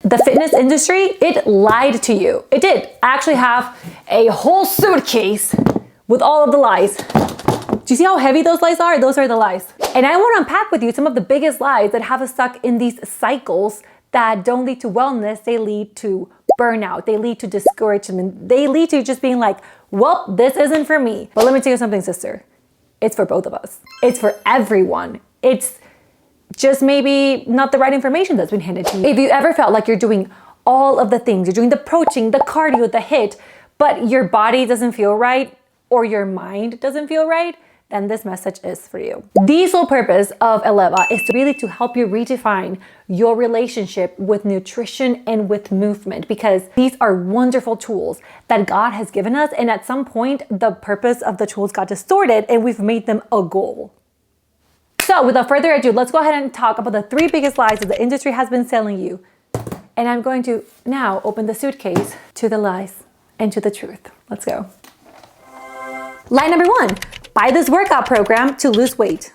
The fitness industry, it lied to you. It did. I actually have a whole suitcase with all of the lies. Do you see how heavy those lies are? Those are the lies. And I want to unpack with you some of the biggest lies that have us stuck in these cycles that don't lead to wellness. They lead to burnout. They lead to discouragement. They lead to just being like, well, this isn't for me. But let me tell you something, sister. It's for both of us. It's for everyone. It's just maybe not the right information that's been handed to you. If you ever felt like you're doing all of the things, you're doing the protein, the cardio, the HIIT, but your body doesn't feel right or your mind doesn't feel right, then this message is for you. The sole purpose of Eleva is really to help you redefine your relationship with nutrition and with movement, because these are wonderful tools that God has given us. And at some point, the purpose of the tools got distorted and we've made them a goal. So without further ado, let's go ahead and talk about the 3 biggest lies that the industry has been selling you. And I'm going to now open the suitcase to the lies and to the truth. Let's go. Lie number 1, buy this workout program to lose weight.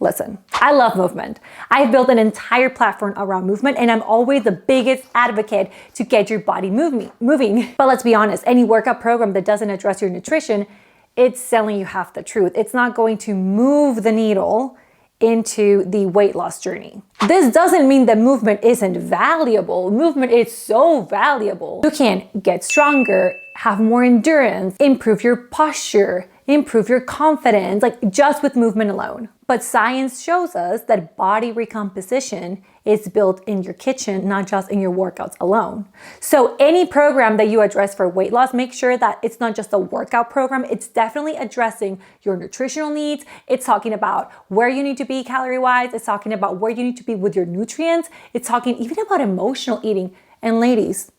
Listen, I love movement. I've built an entire platform around movement, and I'm always the biggest advocate to get your body moving. But let's be honest, any workout program that doesn't address your nutrition, it's selling you half the truth. It's not going to move the needle into the weight loss journey. This doesn't mean that movement isn't valuable. Movement is so valuable. You can get stronger, have more endurance, improve your posture, improve your confidence, like just with movement alone. But science shows us that body recomposition is built in your kitchen, not just in your workouts alone. So any program that you address for weight loss, make sure that it's not just a workout program. It's definitely addressing your nutritional needs. It's talking about where you need to be calorie-wise. It's talking about where you need to be with your nutrients. It's talking even about emotional eating. And ladies,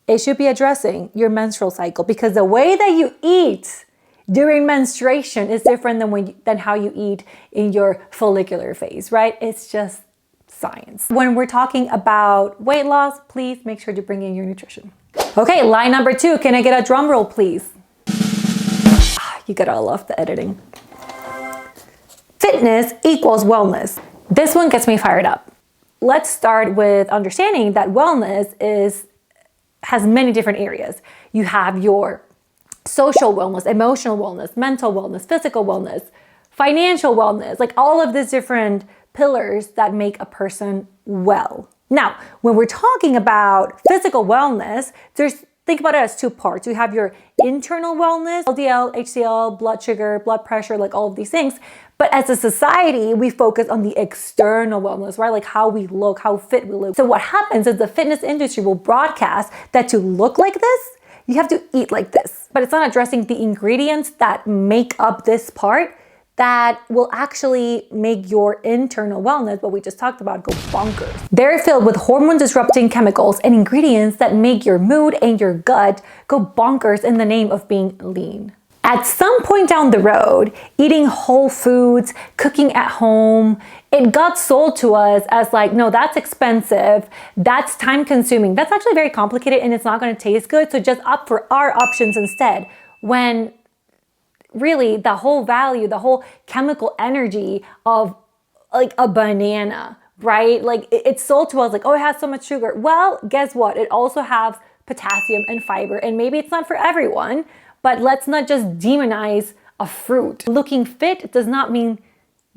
it should be addressing your menstrual cycle, because the way that you eat during menstruation is different than how you eat in your follicular phase, right? It's just science. When we're talking about weight loss, please make sure to bring in your nutrition. Okay, lie number 2. Can I get a drum roll, please? You gotta love the editing. Fitness equals wellness. This one gets me fired up. Let's start with understanding that wellness has many different areas. You have your social wellness, emotional wellness, mental wellness, physical wellness, financial wellness, like all of these different pillars that make a person well. Now, when we're talking about physical wellness, think about it as 2 parts. You have your internal wellness, LDL, HDL, blood sugar, blood pressure, like all of these things. But as a society, we focus on the external wellness, right? Like how we look, how fit we look. So what happens is the fitness industry will broadcast that to look like this, you have to eat like this. But it's not addressing the ingredients that make up this part that will actually make your internal wellness, what we just talked about, go bonkers. They're filled with hormone-disrupting chemicals and ingredients that make your mood and your gut go bonkers in the name of being lean. At some point down the road, eating whole foods, cooking at home, it got sold to us as like, no, that's expensive, that's time consuming, that's actually very complicated and it's not gonna taste good, so just opt for our options instead. When really the whole value, the whole chemical energy of like a banana, right? Like it's sold to us like, oh, it has so much sugar. Well, guess what? It also has potassium and fiber, and maybe it's not for everyone, but let's not just demonize a fruit. Looking fit does not mean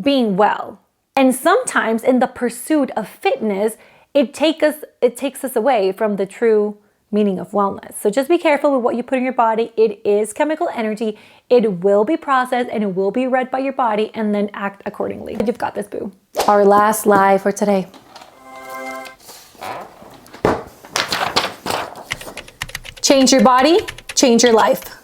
being well. And sometimes in the pursuit of fitness, it takes us away from the true meaning of wellness. So just be careful with what you put in your body. It is chemical energy. It will be processed and it will be read by your body, and then act accordingly. You've got this, boo. Our last lie for today. Change your body, change your life.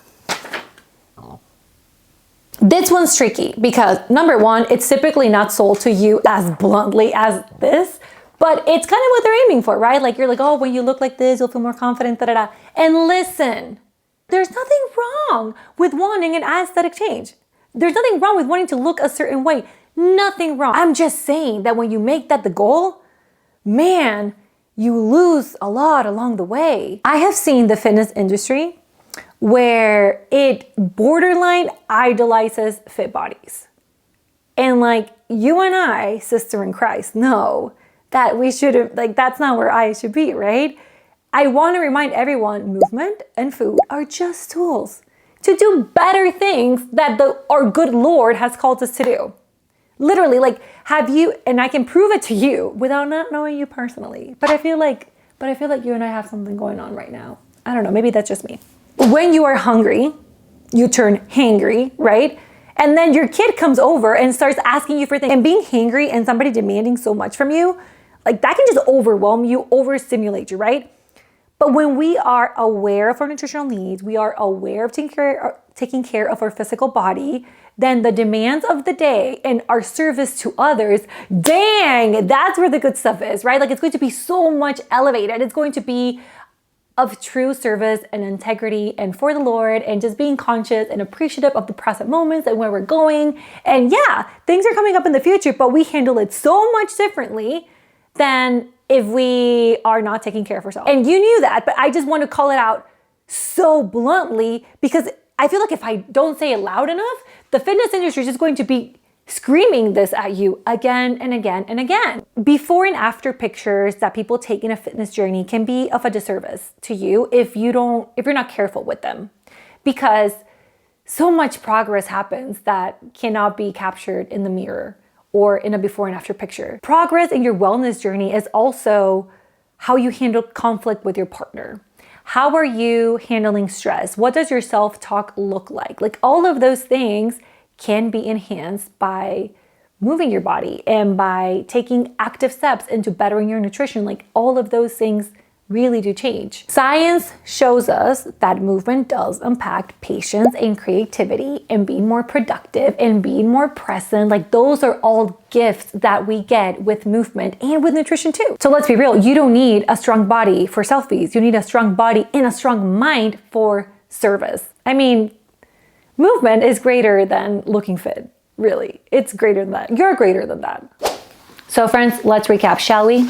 This one's tricky because number 1, it's typically not sold to you as bluntly as this, but it's kind of what they're aiming for, right? Like you're like, oh, when you look like this, you'll feel more confident, da-da-da. And listen, there's nothing wrong with wanting an aesthetic change. There's nothing wrong with wanting to look a certain way. Nothing wrong. I'm just saying that when you make that the goal, man, you lose a lot along the way. I have seen the fitness industry where it borderline idolizes fit bodies. And like you and I, sister in Christ, know that we should, like, that's not where I should be, right? I want to remind everyone, movement and food are just tools to do better things that our good Lord has called us to do. Literally, like, and I can prove it to you without not knowing you personally. But I feel like you and I have something going on right now. I don't know, maybe that's just me. When you are hungry, you turn hangry, right? And then your kid comes over and starts asking you for things. And being hangry and somebody demanding so much from you, like, that can just overwhelm you, overstimulate you, right? But when we are aware of our nutritional needs, we are aware of taking care of our physical body, then the demands of the day and our service to others, dang, that's where the good stuff is, right? Like, it's going to be so much elevated. It's going to be of true service and integrity and for the Lord, and just being conscious and appreciative of the present moments and where we're going. And yeah, things are coming up in the future, but we handle it so much differently than if we are not taking care of ourselves. And you knew that, but I just want to call it out so bluntly, because I feel like if I don't say it loud enough, the fitness industry is just going to be screaming this at you again and again and again. Before and after pictures that people take in a fitness journey can be of a disservice to you if you're not careful with them, because so much progress happens that cannot be captured in the mirror or in a before and after picture. Progress in your wellness journey is also how you handle conflict with your partner. How are you handling stress? What does your self-talk look like? Like, all of those things can be enhanced by moving your body and by taking active steps into bettering your nutrition. Like, all of those things really do change. Science shows us that movement does impact patience and creativity and being more productive and being more present. Like, those are all gifts that we get with movement and with nutrition too. So let's be real, you don't need a strong body for selfies. You need a strong body and a strong mind for service. I mean, movement is greater than looking fit, really. It's greater than that. You're greater than that. So friends, let's recap, shall we?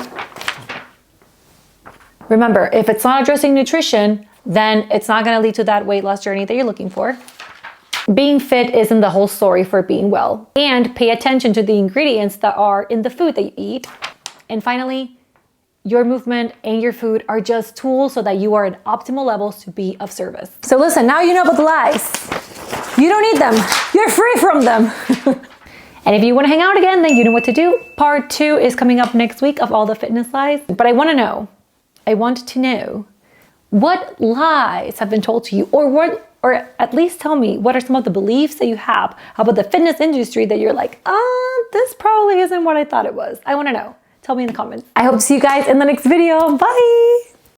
Remember, if it's not addressing nutrition, then it's not gonna lead to that weight loss journey that you're looking for. Being fit isn't the whole story for being well. And pay attention to the ingredients that are in the food that you eat. And finally, your movement and your food are just tools so that you are at optimal levels to be of service. So listen, now you know about the lies. You don't need them. You're free from them. And if you want to hang out again, then you know what to do. Part 2 is coming up next week of all the fitness lies. But I want to know what lies have been told to you, or at least tell me what are some of the beliefs that you have about the fitness industry that you're like, this probably isn't what I thought it was. I want to know. Tell me in the comments. I hope to see you guys in the next video. Bye.